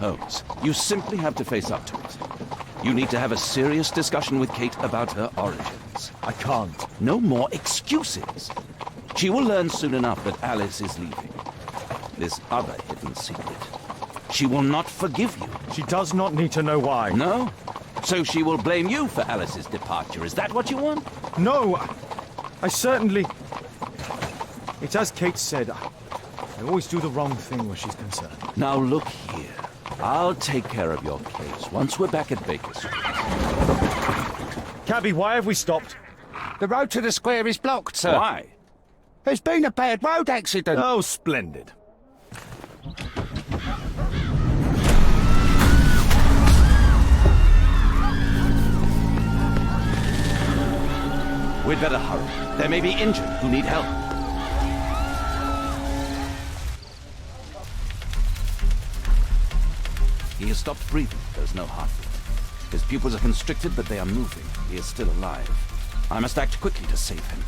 Holmes, you simply have to face up to it. You need to have a serious discussion with Kate about her origins. I can't. No more excuses. She will learn soon enough that Alice is leaving. This other hidden secret. She will not forgive you. She does not need to know why. No? So she will blame you for Alice's departure. Is that what you want? No! I certainly... It's as Kate said. I always do the wrong thing where she's concerned. Now look here. I'll take care of your case once we're back at Baker Street. Cabby, why have we stopped? The road to the square is blocked, sir. Why? There's been a bad road accident. Oh, splendid. We'd better hurry. There may be injured who need help. He has stopped breathing. There's no heartbeat. His pupils are constricted, but they are moving. He is still alive. I must act quickly to save him.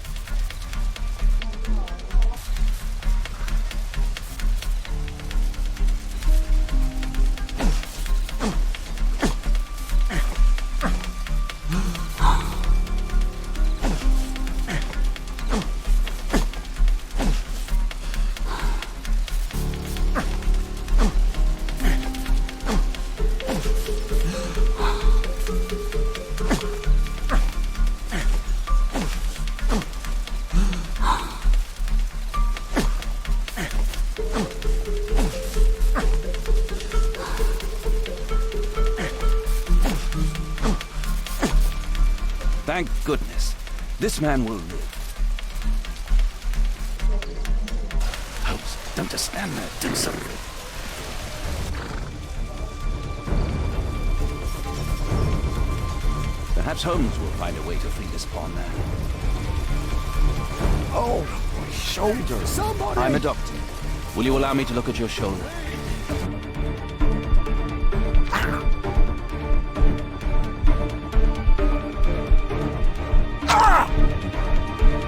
Thank goodness. This man will live. Holmes, don't just stand there. Do something. Perhaps Holmes will find a way to free this pawn man. Oh, my shoulder. Somebody! I'm a doctor. Will you allow me to look at your shoulder?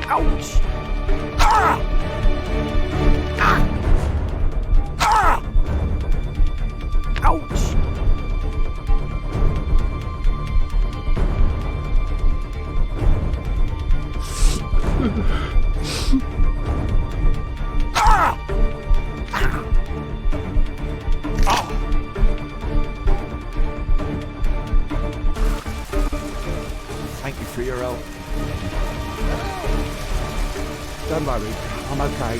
Ouch! Ah! Ah! Ah! Ouch! Ah! Ah! Thank you for your help. Don't worry, I'm okay.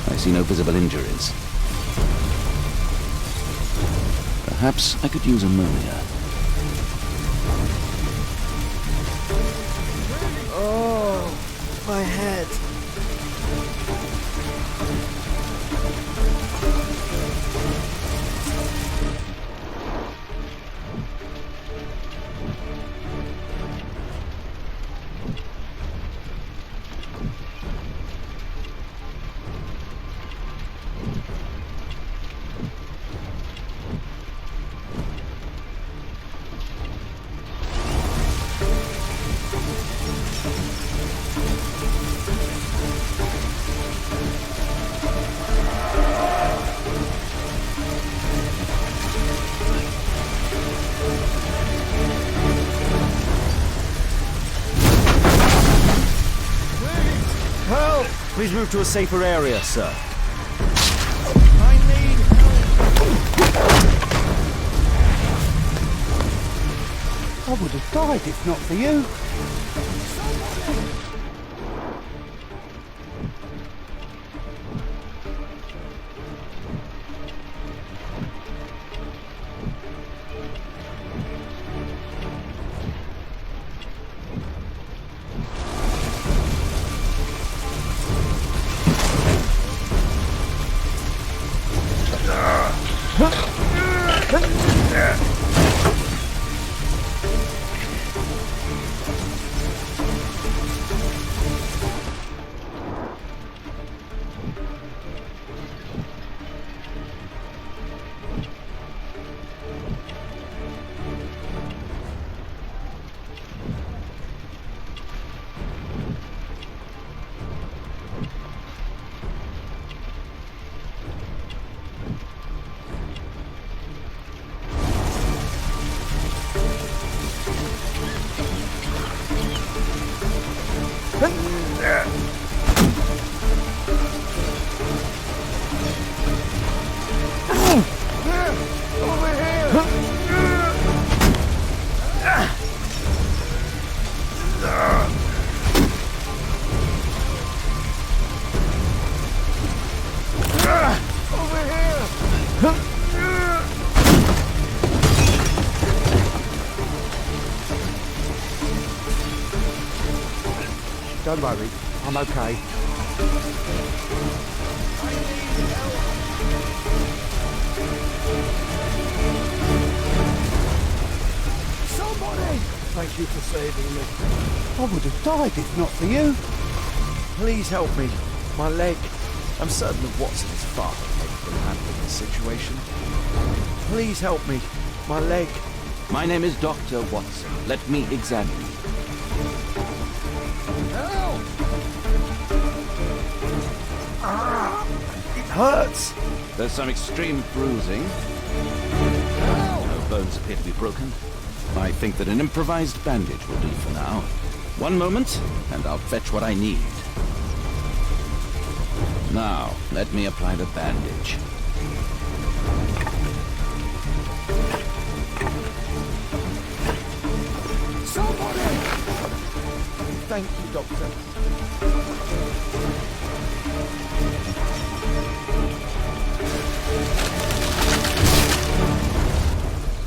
I see no visible injuries. Perhaps I could use ammonia. Oh, my head. Help! Please move to a safer area, sir. I need help. I would have died if not for you. Don't worry, I'm okay. Somebody! Thank you for saving me. I would have died if not for you. Please help me. My leg. I'm certain that Watson is far from capable of handling this situation. Please help me. My leg. My name is Dr. Watson. Let me examine you. Help! It hurts. There's some extreme bruising. Help! No bones appear to be broken. I think that an improvised bandage will do for now. One moment, and I'll fetch what I need. Now, let me apply the bandage. Somebody! Thank you, Doctor.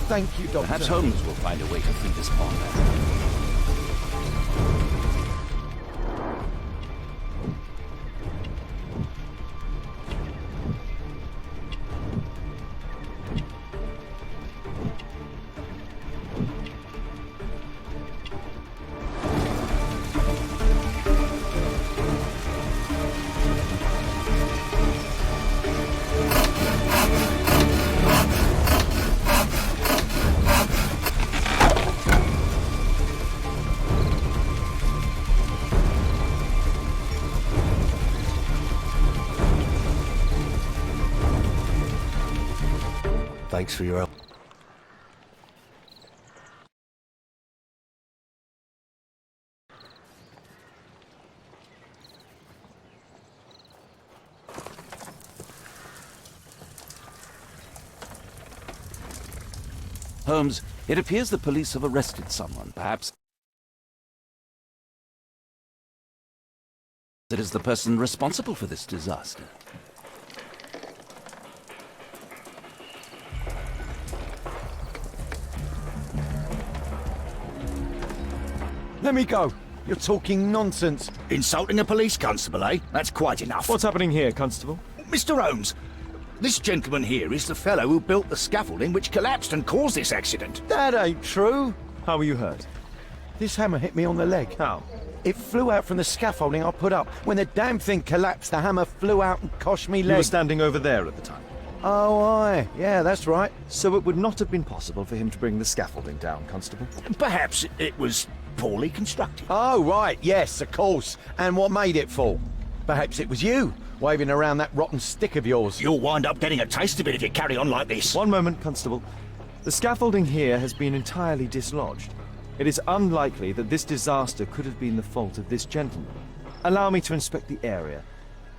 Thank you, Doctor. Perhaps Holmes will find a way to free this pawn man. Thanks for your help. Holmes, it appears the police have arrested someone. Perhaps it is the person responsible for this disaster. Let me go. You're talking nonsense. Insulting a police constable, eh? That's quite enough. What's happening here, Constable? Mr. Holmes, this gentleman here is the fellow who built the scaffolding which collapsed and caused this accident. That ain't true. How were you hurt? This hammer hit me on the leg. How? It flew out from the scaffolding I put up. When the damn thing collapsed, the hammer flew out and cost me You leg. were standing over there at the time. Oh, aye. Yeah, that's right. So it would not have been possible for him to bring the scaffolding down, Constable. Perhaps it was poorly constructed. Oh, right. Yes, of course. And what made it fall? Perhaps it was you, waving around that rotten stick of yours. You'll wind up getting a taste of it if you carry on like this. One moment, Constable. The scaffolding here has been entirely dislodged. It is unlikely that this disaster could have been the fault of this gentleman. Allow me to inspect the area,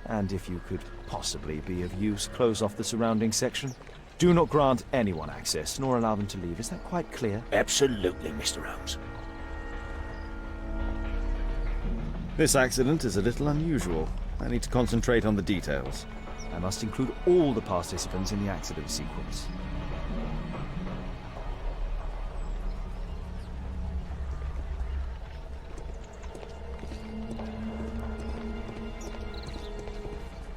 and if you could possibly be of use, close off the surrounding section. Do not grant anyone access, nor allow them to leave. Is that quite clear? Absolutely, Mr. Holmes. This accident is a little unusual. I need to concentrate on the details. I must include all the participants in the accident sequence.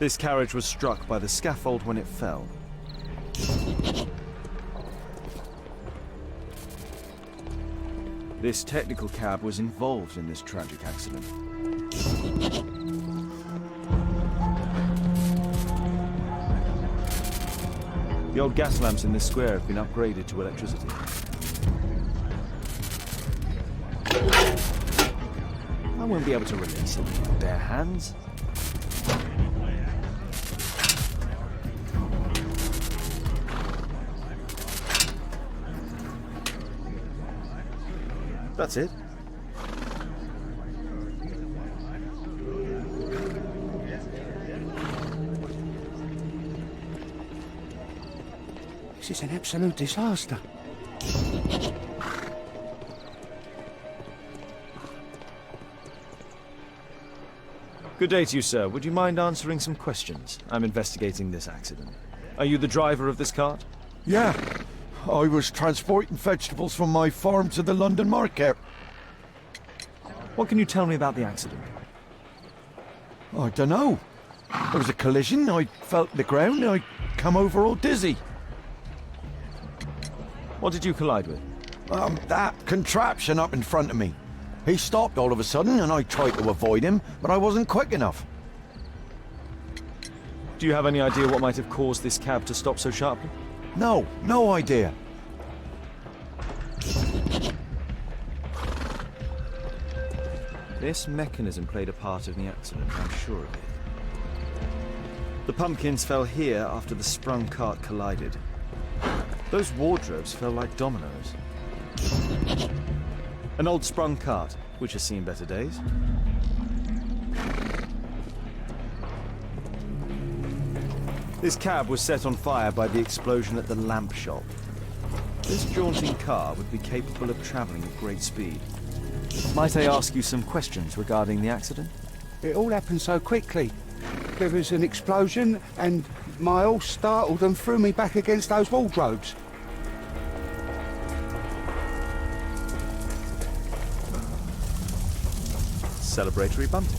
This carriage was struck by the scaffold when it fell. This technical cab was involved in this tragic accident. The old gas lamps in this square have been upgraded to electricity. I won't be able to release it with bare hands. That's it. This is an absolute disaster. Good day to you, sir. Would you mind answering some questions? I'm investigating this accident. Are you the driver of this cart? Yeah, I was transporting vegetables from my farm to the London market. What can you tell me about the accident? I don't know. There was a collision, I felt the ground, I come over all dizzy. What did you collide with? That contraption up in front of me. He stopped all of a sudden and I tried to avoid him, but I wasn't quick enough. Do you have any idea what might have caused this cab to stop so sharply? No idea. This mechanism played a part in the accident, I'm sure of it. The pumpkins fell here after the sprung cart collided. Those wardrobes fell like dominoes. An old sprung cart, which has seen better days. This cab was set on fire by the explosion at the lamp shop. This jaunting car would be capable of travelling at great speed. Might I ask you some questions regarding the accident? It all happened so quickly. There was an explosion and my horse startled and threw me back against those wardrobes. Celebratory bunting.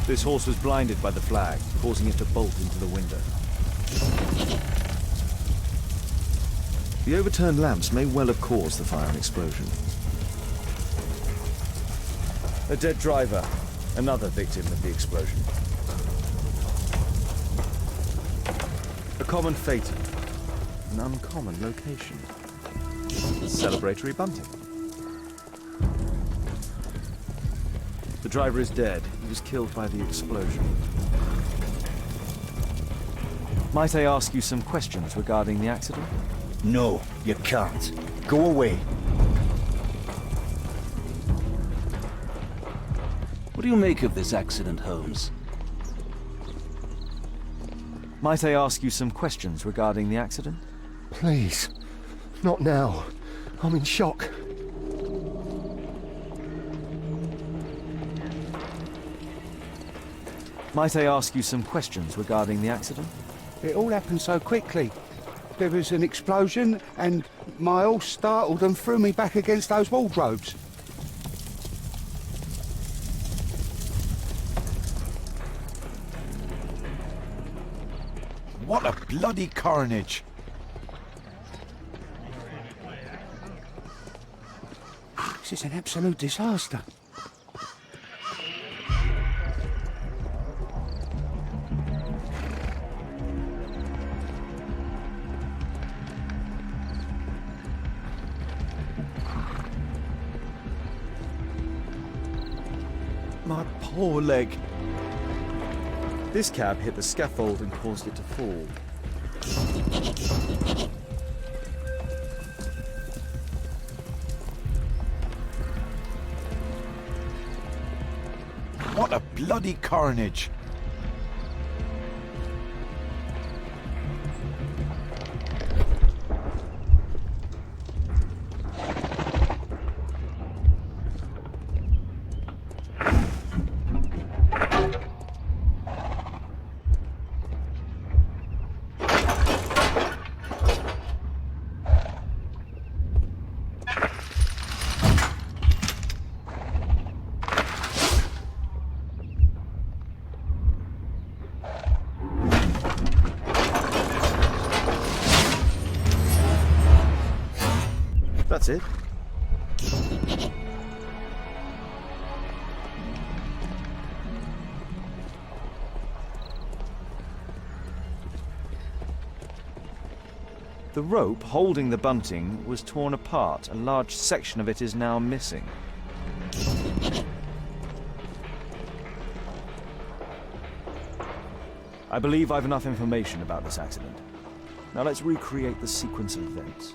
This horse was blinded by the flag, causing it to bolt into the window. The overturned lamps may well have caused the fire and explosion. A dead driver, another victim of the explosion. A common fate, an uncommon location. Celebratory bunting. The driver is dead. He was killed by the explosion. Might I ask you some questions regarding the accident? No, you can't. Go away. What do you make of this accident, Holmes? Might I ask you some questions regarding the accident? Please, not now. I'm in shock. Might I ask you some questions regarding the accident? It all happened so quickly. There was an explosion and my horse startled and threw me back against those wardrobes. What a bloody carnage. This is an absolute disaster. My poor leg. This cab hit the scaffold and caused it to fall. What a bloody carnage. That's it. The rope holding the bunting was torn apart. A large section of it is now missing. I believe I've enough information about this accident. Now let's recreate the sequence of events.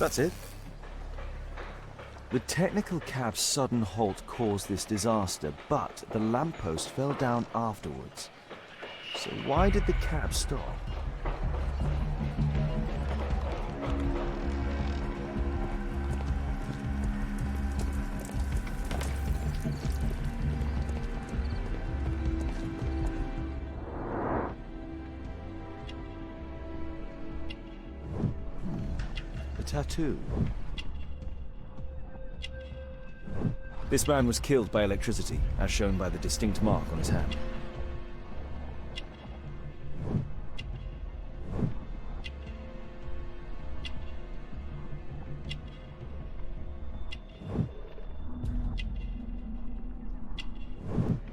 That's it. The technical cab's sudden halt caused this disaster, but the lamppost fell down afterwards. So why did the cab stop? A tattoo. This man was killed by electricity, as shown by the distinct mark on his hand.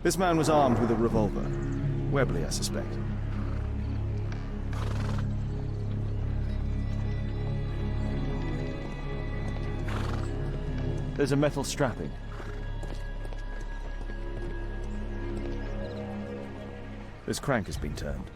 This man was armed with a revolver. Webley, I suspect. There's a metal strapping. This crank has been turned.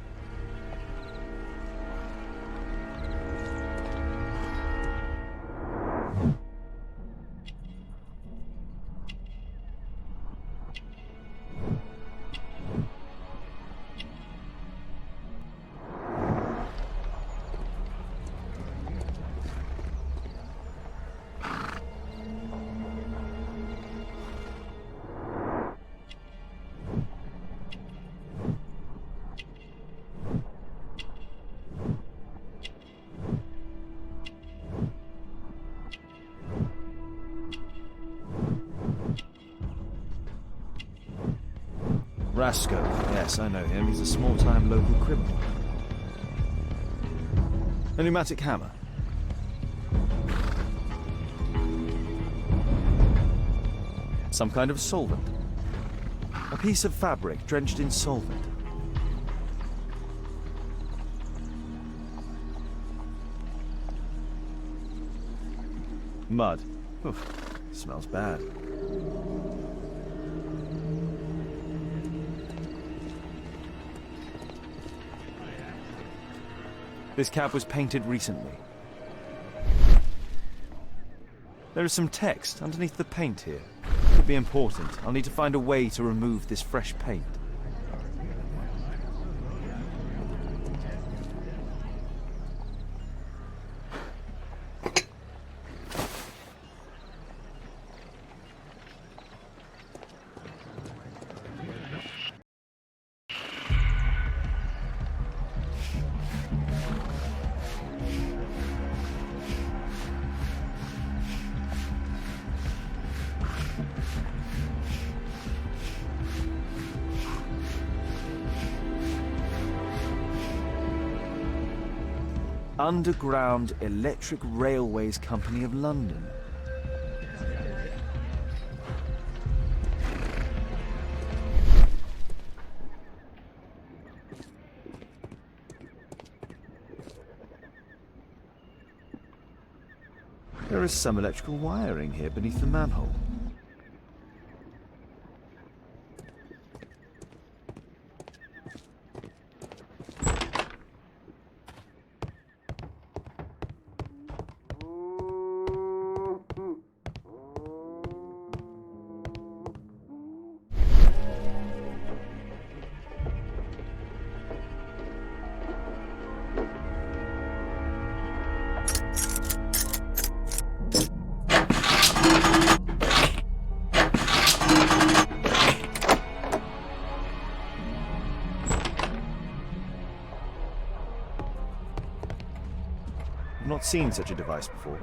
Rasco. Yes, I know him. He's a small-time local criminal. A pneumatic hammer. Some kind of solvent. A piece of fabric drenched in solvent. Mud. Oof, smells bad. This cab was painted recently. There is some text underneath the paint here. Could be important. I'll need to find a way to remove this fresh paint. Underground Electric Railways Company of London. There is some electrical wiring here beneath the manhole. I've not seen such a device before.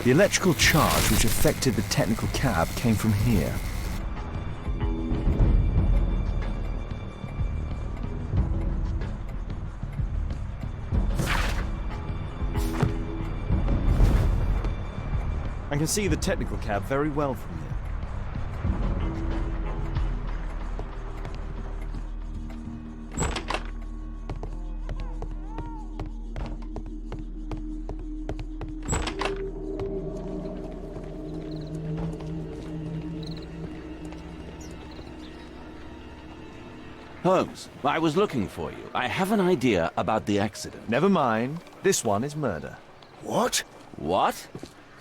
The electrical charge which affected the technical cab came from here. I can see the technical cab very well from here. Holmes, I was looking for you. I have an idea about the accident. Never mind. This one is murder. What? What?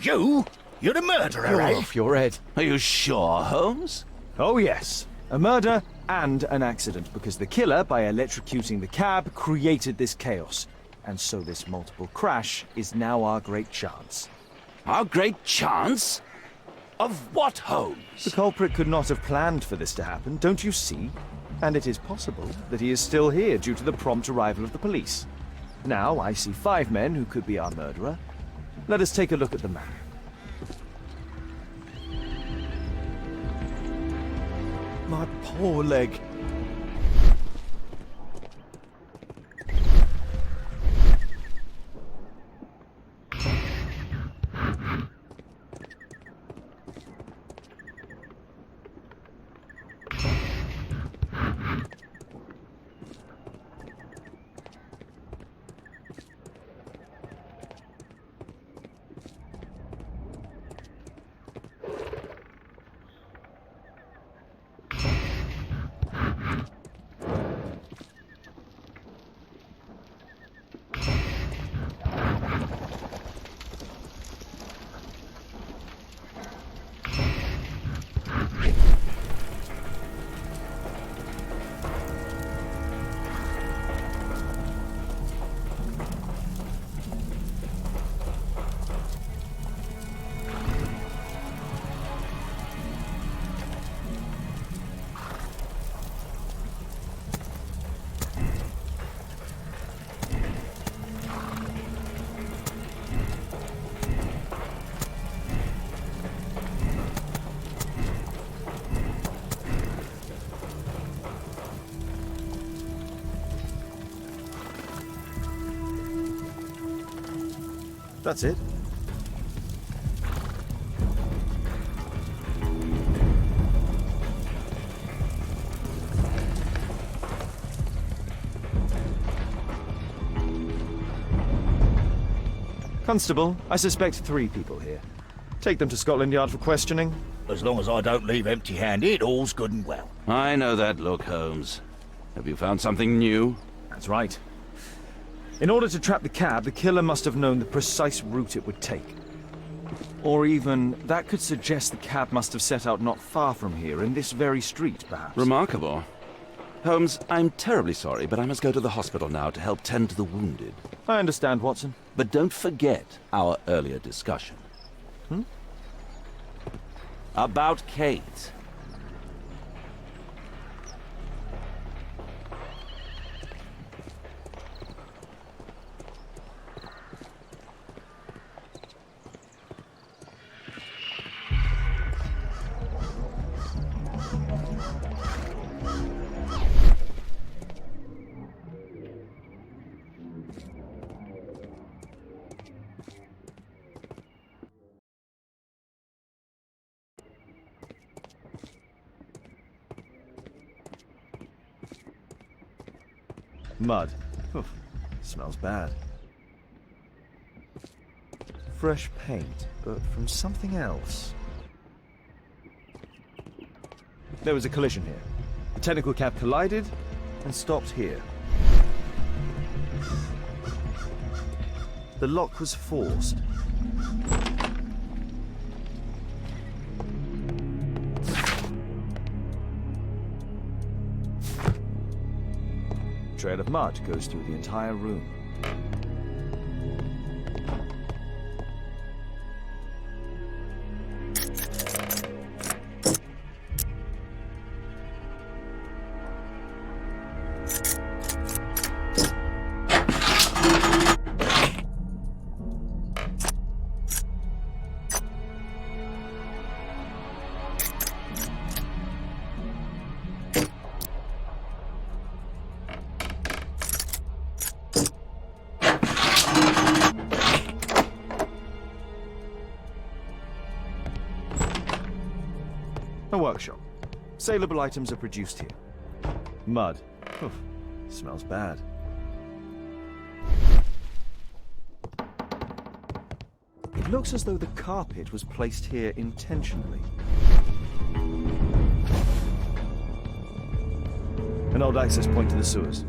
You? You're the murderer, You're eh? off your head. Are you sure, Holmes? Oh yes, a murder and an accident, because the killer, by electrocuting the cab, created this chaos. And so this multiple crash is now our great chance. Our great chance? Of what, Holmes? The culprit could not have planned for this to happen, don't you see? And it is possible that he is still here due to the prompt arrival of the police. Now I see 5 men who could be our murderer. Let us take a look at the map. My poor leg. That's it. Constable, I suspect 3 people here. Take them to Scotland Yard for questioning. As long as I don't leave empty-handed, all's good and well. I know that look, Holmes. Have you found something new? That's right. In order to trap the cab, the killer must have known the precise route it would take. Or even, that could suggest the cab must have set out not far from here, in this very street, perhaps. Remarkable. Holmes, I'm terribly sorry, but I must go to the hospital now to help tend to the wounded. I understand, Watson. But don't forget our earlier discussion. About Kate. Mud. Oof, smells bad. Fresh paint, but from something else. There was a collision here. The technical cab collided and stopped here. The lock was forced. Trail of mud goes through the entire room. A workshop. Saleable items are produced here. Mud. Oof, smells bad. It looks as though the carpet was placed here intentionally. An an old access point to the sewers.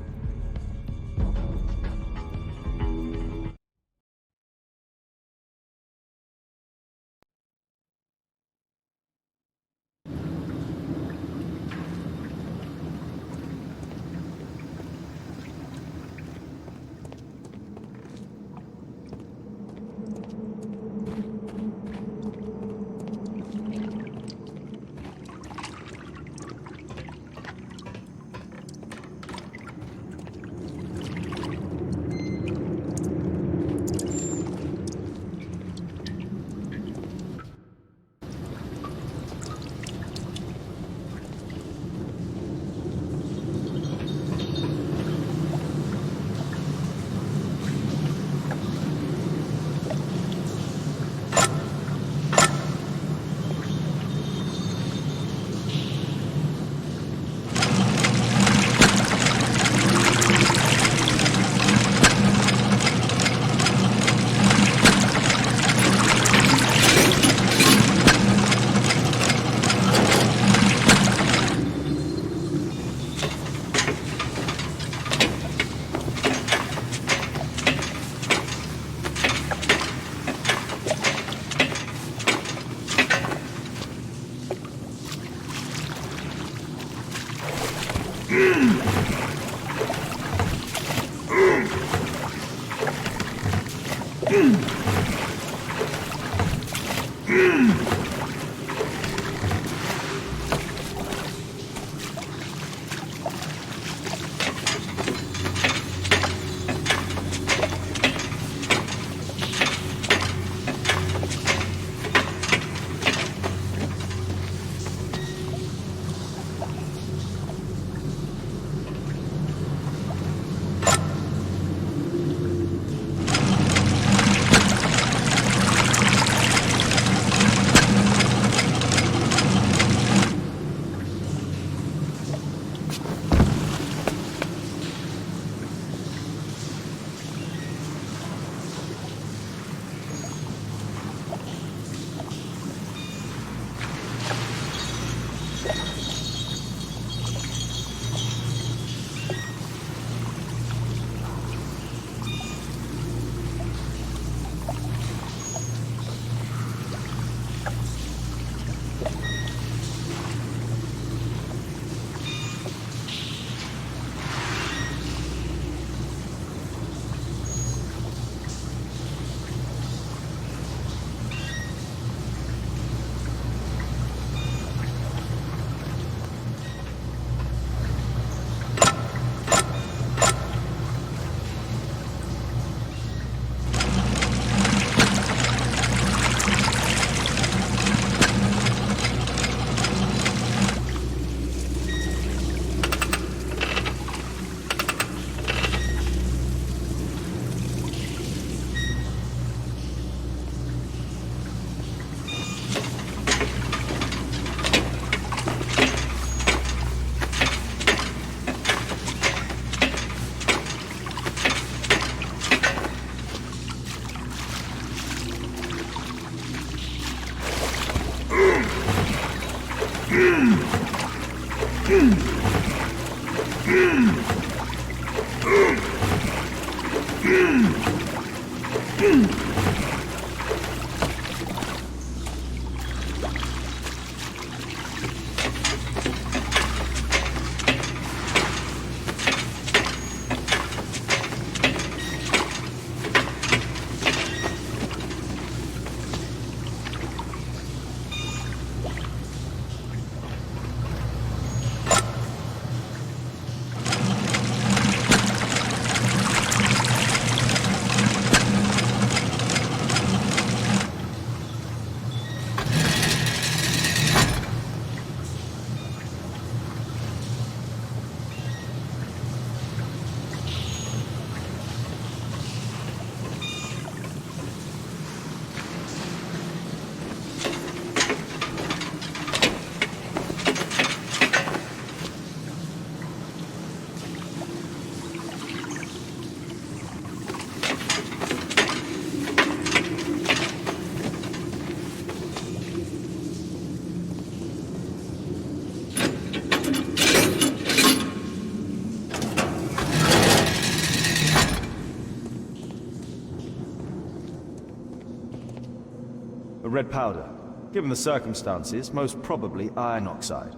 red powder. Given the circumstances, most probably iron oxide.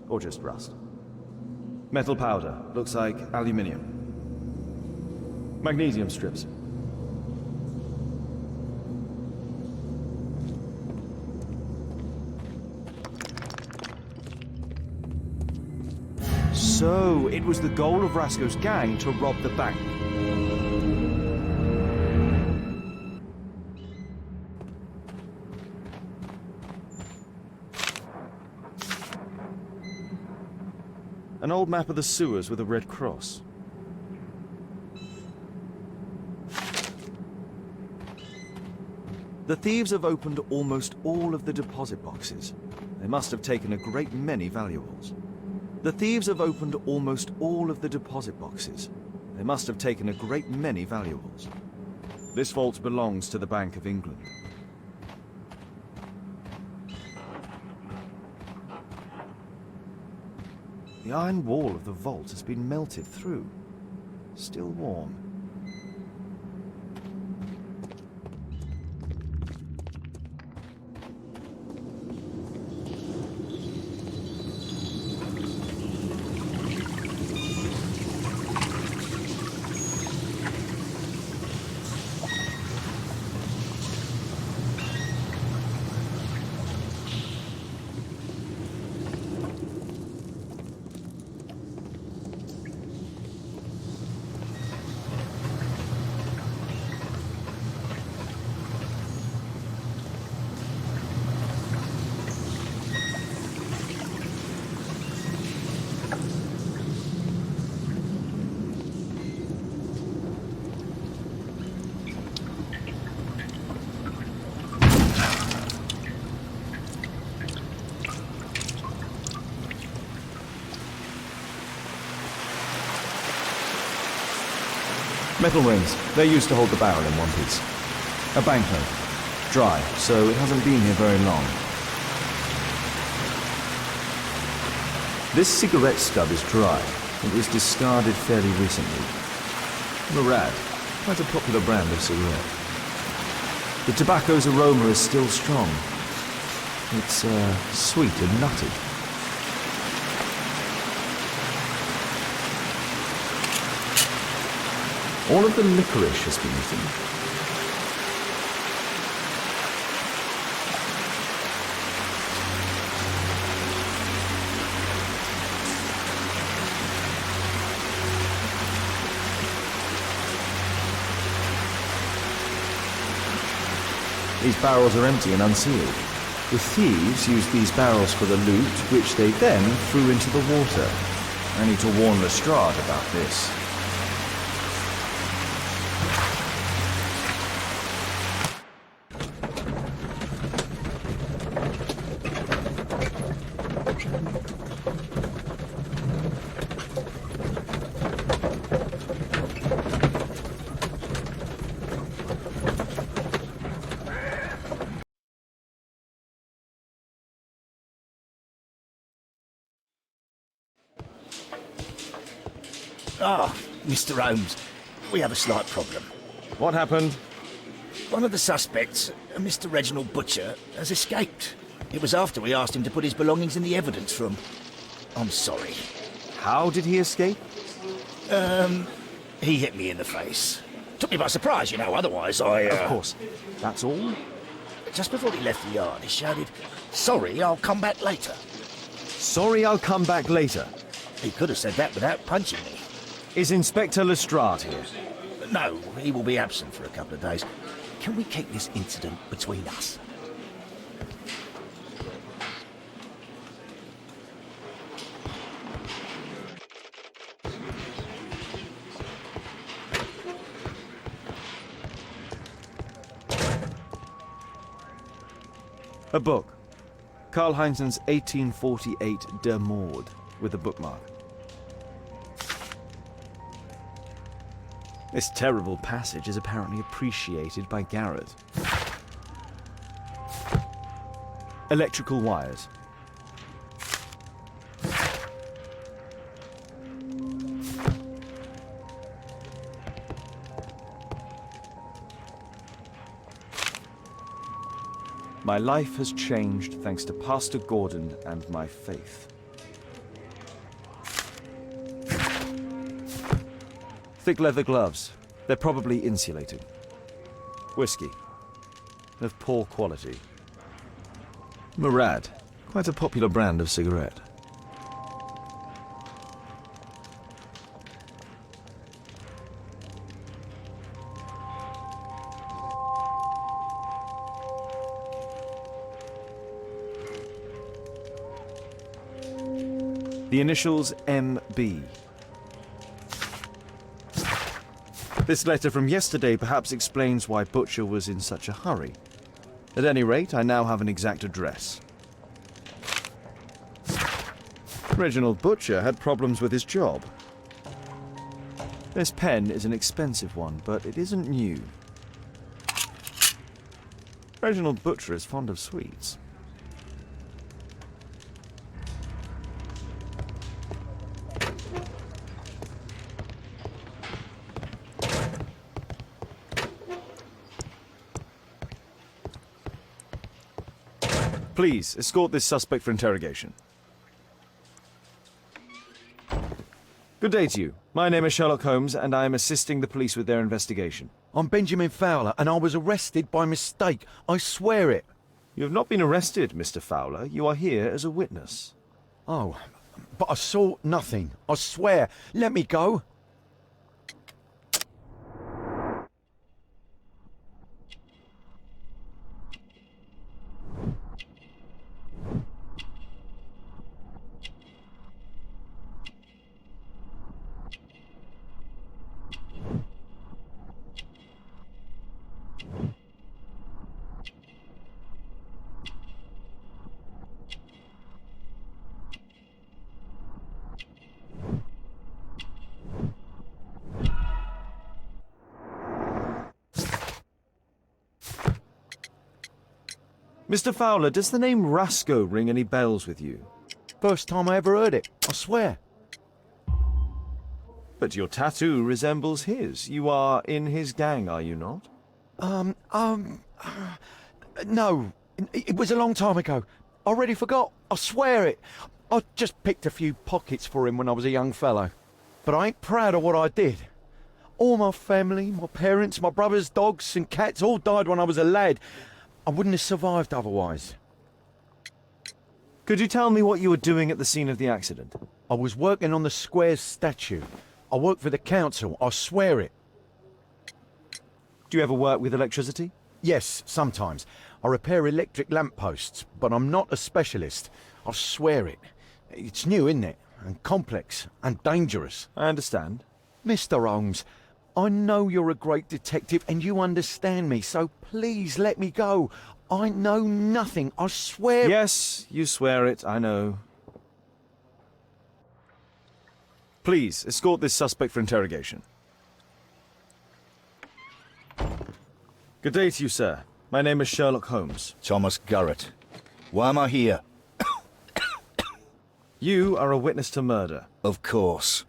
Or just rust. Metal powder. Looks like aluminium. Magnesium strips. So, it was the goal of Rasco's gang to rob the bank. An old map of the sewers with a red cross. The thieves have opened almost all of the deposit boxes. They must have taken a great many valuables. The thieves have opened almost all of the deposit boxes. They must have taken a great many valuables. This vault belongs to the Bank of England. The iron wall of the vault has been melted through. Still warm. Metal rings. They're used to hold the barrel in one piece. A banknote. Dry, so it hasn't been here very long. This cigarette stub is dry. It was discarded fairly recently. Murad, quite a popular brand of cigarette. The tobacco's aroma is still strong. It's sweet and nutty. All of the licorice has been eaten. These barrels are empty and unsealed. The thieves used these barrels for the loot, which they then threw into the water. I need to warn Lestrade about this. Ah, Mr. Holmes, we have a slight problem. What happened? One of the suspects, Mr. Reginald Butcher, has escaped. It was after we asked him to put his belongings in the evidence room. I'm sorry. How did he escape? He hit me in the face. Took me by surprise, you know, otherwise I... Of course. That's all? Just before he left the yard, he shouted, "Sorry, I'll come back later." Sorry, I'll come back later. He could have said that without punching me. Is Inspector Lestrade here? No, he will be absent for a couple of days. Can we keep this incident between us? A book. Karl Heinzen's 1848 Der Mord, with a bookmark. This terrible passage is apparently appreciated by Garrett. Electrical wires. My life has changed thanks to Pastor Gordon and my faith. Thick leather gloves. They're probably insulating. Whiskey. Of poor quality. Murad. Quite a popular brand of cigarette. The initials MB. This letter from yesterday perhaps explains why Butcher was in such a hurry. At any rate, I now have an exact address. Reginald Butcher had problems with his job. This pen is an expensive one, but it isn't new. Reginald Butcher is fond of sweets. Please, escort this suspect for interrogation. Good day to you. My name is Sherlock Holmes, and I am assisting the police with their investigation. I'm Benjamin Fowler, and I was arrested by mistake. I swear it. You have not been arrested, Mr. Fowler. You are here as a witness. Oh, but I saw nothing. I swear. Let me go. Mr. Fowler, does the name Rasco ring any bells with you? First time I ever heard it. I swear. But your tattoo resembles his. You are in his gang, are you not? No. It was a long time ago. I already forgot. I swear it. I just picked a few pockets for him when I was a young fellow. But I ain't proud of what I did. All my family, my parents, my brothers, dogs and cats all died when I was a lad. I wouldn't have survived otherwise. Could you tell me what you were doing at the scene of the accident? I was working on the square's statue. I work for the council. I swear it. Do you ever work with electricity? Yes, sometimes. I repair electric lampposts, but I'm not a specialist. I swear it. It's new, isn't it? And complex and dangerous. I understand. Mr. Holmes, I know you're a great detective and you understand me, so please let me go. I know nothing, I swear. Yes, you swear it, I know. Please, escort this suspect for interrogation. Good day to you, sir. My name is Sherlock Holmes. Thomas Garrett. Why am I here? You are a witness to murder. Of course.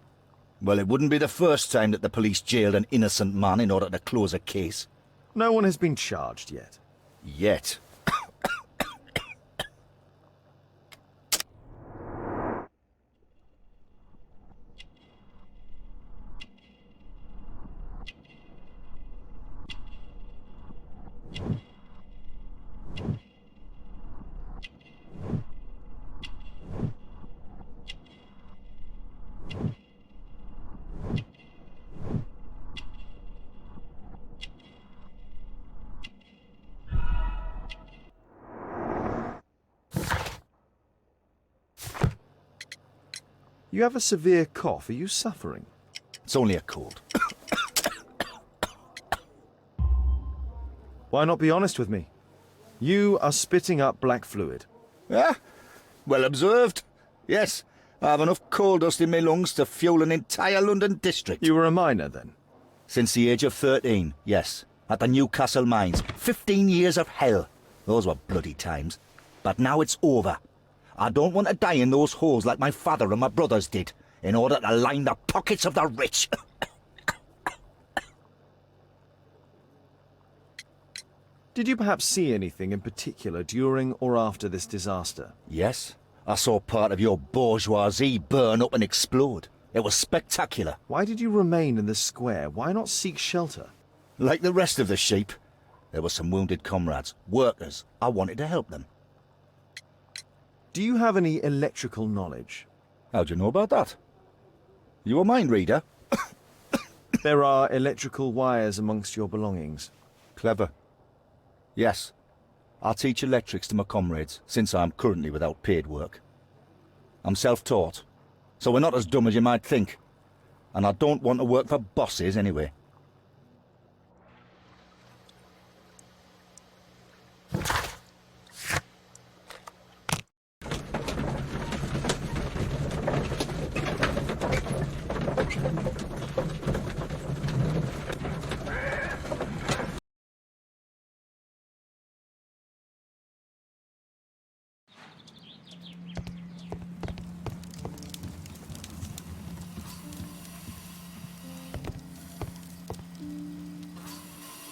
Well, it wouldn't be the first time that the police jailed an innocent man in order to close a case. No one has been charged yet. Yet. You have a severe cough. Are you suffering? It's only a cold. Why not be honest with me? You are spitting up black fluid. Ah, well observed. Yes, I have enough coal dust in my lungs to fuel an entire London district. You were a miner, then? Since the age of 13, yes. At the Newcastle mines. 15 years of hell. Those were bloody times. But now it's over. I don't want to die in those holes like my father and my brothers did, in order to line the pockets of the rich. Did you perhaps see anything in particular during or after this disaster? Yes, I saw part of your bourgeoisie burn up and explode. It was spectacular. Why did you remain in the square? Why not seek shelter? Like the rest of the sheep, there were some wounded comrades, workers. I wanted to help them. Do you have any electrical knowledge? How'd you know about that? You a mind reader? There are electrical wires amongst your belongings. Clever. Yes. I teach electrics to my comrades, since I'm currently without paid work. I'm self-taught, so we're not as dumb as you might think. And I don't want to work for bosses anyway.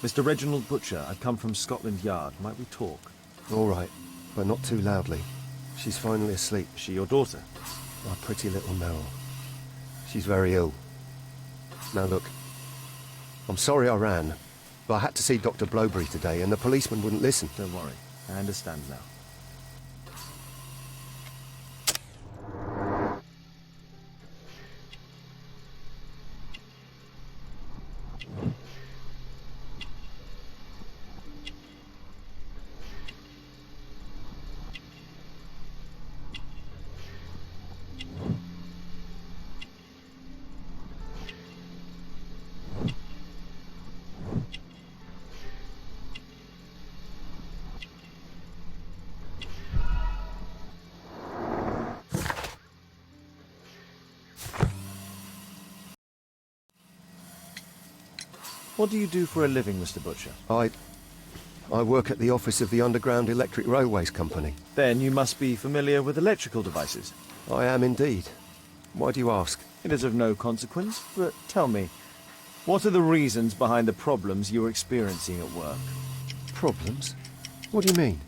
Mr. Reginald Butcher, I've come from Scotland Yard. Might we talk? All right, but not too loudly. She's finally asleep. Is she your daughter? My pretty little Meryl. She's very ill. Now look, I'm sorry I ran, but I had to see Dr. Blowberry today and the policeman wouldn't listen. Don't worry. I understand now. What do you do for a living, Mr. Butcher? I work at the office of the Underground Electric Railways Company. Then you must be familiar with electrical devices. I am indeed. Why do you ask? It is of no consequence, but tell me, what are the reasons behind the problems you are experiencing at work? Problems? What do you mean?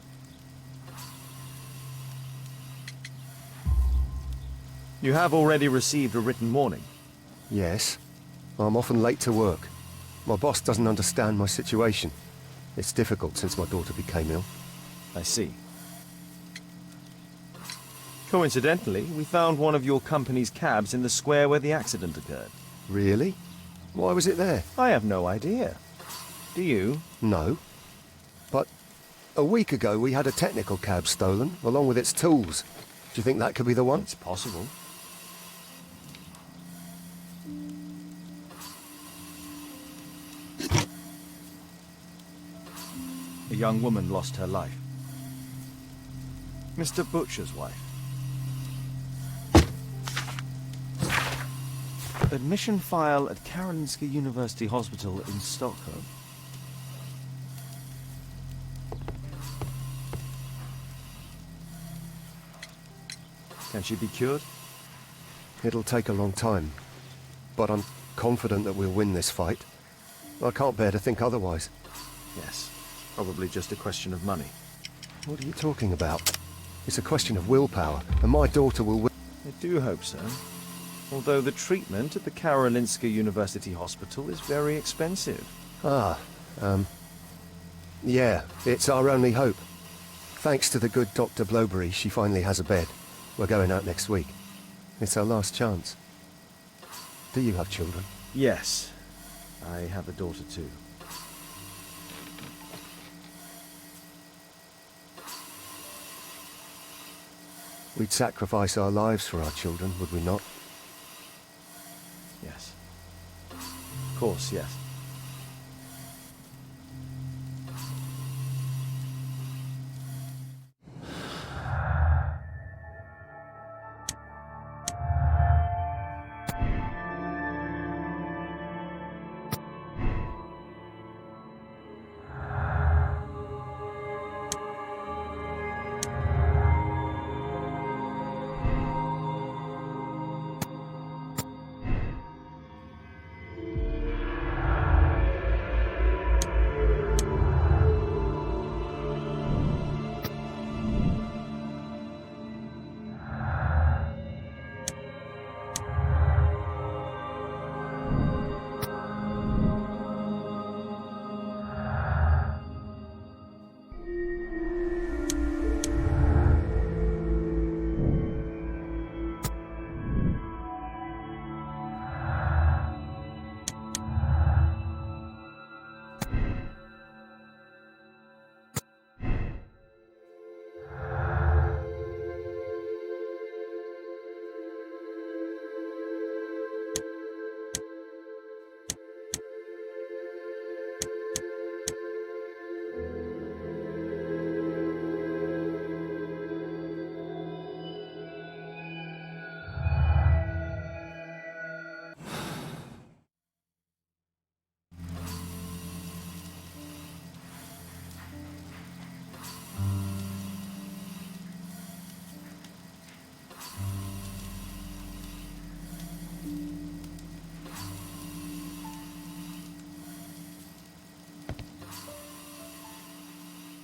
You have already received a written warning. Yes. I'm often late to work. My boss doesn't understand my situation. It's difficult since my daughter became ill. I see. Coincidentally, we found one of your company's cabs in the square where the accident occurred. Really? Why was it there? I have no idea. Do you? No. But a week ago we had a technical cab stolen, along with its tools. Do you think that could be the one? It's possible. A young woman lost her life. Mr. Butcher's wife. Admission file at Karolinska University Hospital in Stockholm. Can she be cured? It'll take a long time. But I'm confident that we'll win this fight. I can't bear to think otherwise. Yes. Probably just a question of money. What are you talking about? It's a question of willpower, and my daughter will win. I do hope so. Although the treatment at the Karolinska University Hospital is very expensive. Yeah, it's our only hope. Thanks to the good Dr. Blowberry, she finally has a bed. We're going out next week. It's our last chance. Do you have children? Yes. I have a daughter too. We'd sacrifice our lives for our children, would we not? Yes. Of course, yes.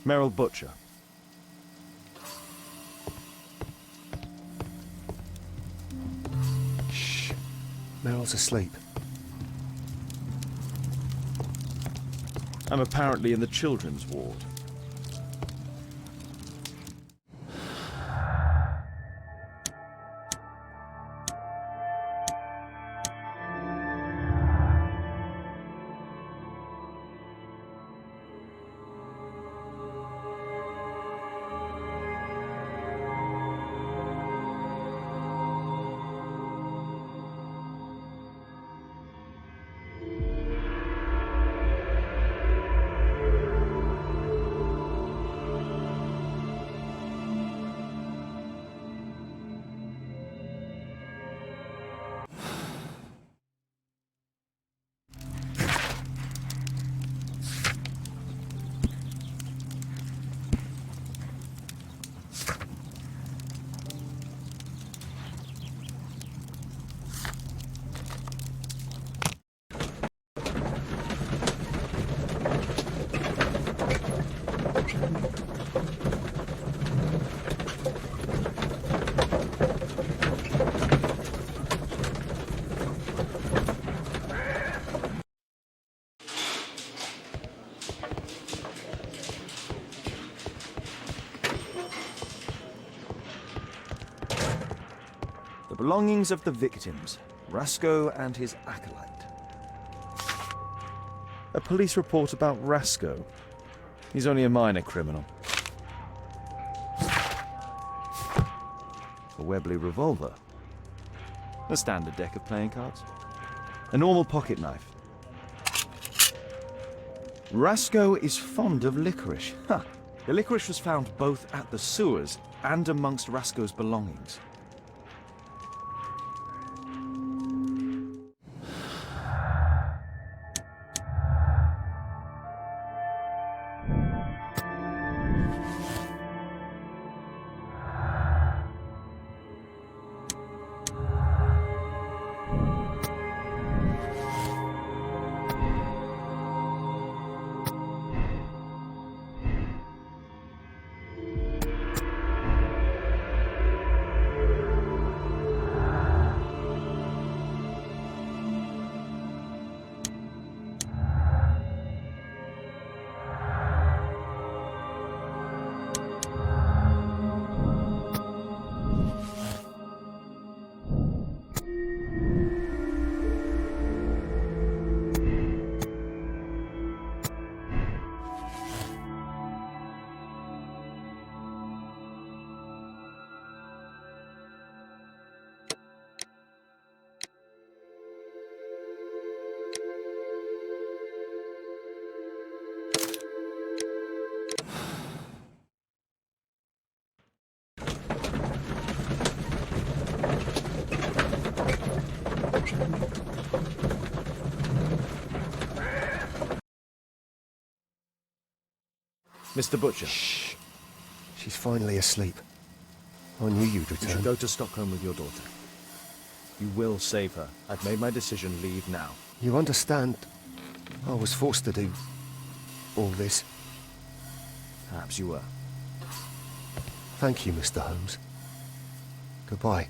Merrill Butcher. Shh. Meryl's asleep. I'm apparently in the children's ward. The belongings of the victims, Rasco and his acolyte. A police report about Rasco. He's only a minor criminal. A Webley revolver. A standard deck of playing cards. A normal pocket knife. Rasco is fond of licorice. Huh. The licorice was found both at the sewers and amongst Rasco's belongings. Mr. Butcher. Shh. She's finally asleep. I knew you'd You should return. go to Stockholm with your daughter. You will save her. I've made my decision. Leave now. You understand, I was forced to do all this. Perhaps you were. Thank you, Mr. Holmes. Goodbye.